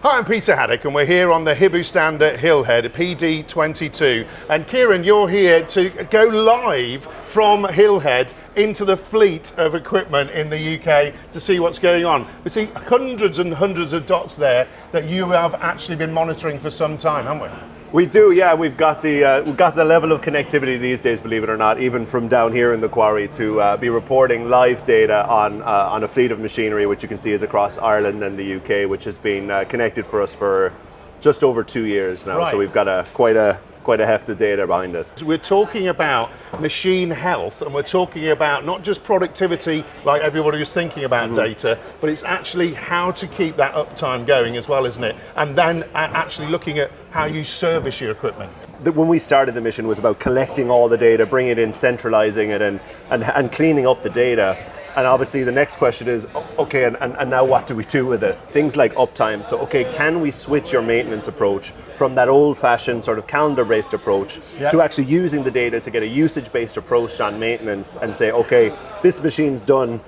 Hi, I'm Peter Haddock and we're here on the Hiboo stand at Hillhead, PD22. And Ciaran, you're here to go live from Hillhead into the fleet of equipment in the UK to see what's going on. We see hundreds and hundreds of dots there that you have actually been monitoring for some time, haven't we? We do, yeah. We've got the level of connectivity these days, believe it or not, even from down here in the quarry, to be reporting live data on a fleet of machinery, which you can see is across Ireland and the UK, which has been connected for us for just over 2 years now. Right. So we've got quite a heft of data behind it. We're talking about machine health, and we're talking about not just productivity like everybody was thinking about data, but it's actually how to keep that uptime going as well, isn't it? And then actually looking at how you service your equipment. When we started the mission, was about collecting all the data, bringing it in, centralizing it, and cleaning up the data. And obviously the next question is, okay, and now what do we do with it? Things like uptime. So, okay, can we switch your maintenance approach from that old-fashioned sort of calendar-based approach to actually using the data to get a usage-based approach on maintenance and say, okay, this machine's done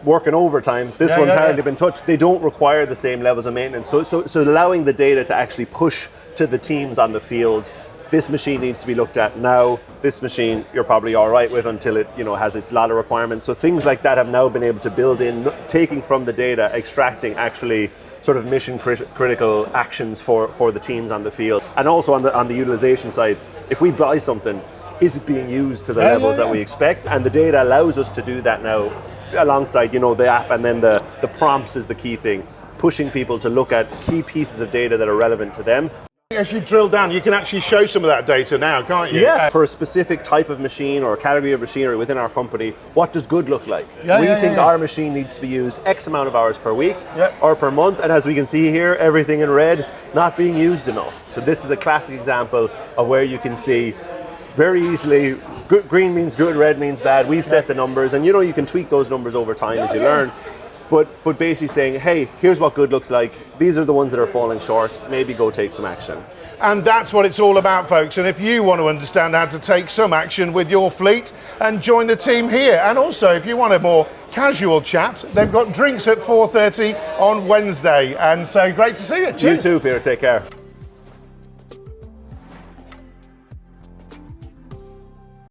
working overtime, this one's hardly been touched. They don't require the same levels of maintenance. So allowing the data to actually push to the teams on the field. This machine needs to be looked at now. This machine you're probably all right with until it has its ladder requirements. So things like that have now been able to build in, taking from the data, extracting actually sort of mission critical actions for the teams on the field. And also on the utilization side, if we buy something, is it being used to the levels that we expect? And the data allows us to do that now alongside the app, and then the prompts is the key thing, pushing people to look at key pieces of data that are relevant to them. As you drill down, you can actually show some of that data now, can't you? Yes. For a specific type of machine or a category of machinery within our company, what does good look like? We think our machine needs to be used X amount of hours per week or per month, and as we can see here, everything in red, not being used enough. So this is a classic example of where you can see very easily, good, green means good, red means bad. We've set the numbers, and you can tweak those numbers over time as you learn. But basically saying, hey, here's what good looks like. These are the ones that are falling short. Maybe go take some action. And that's what it's all about, folks. And if you want to understand how to take some action with your fleet, and join the team here. And also, if you want a more casual chat, they've got drinks at 4:30 on Wednesday. And so great to see you. Cheers. You too, Peter. Take care.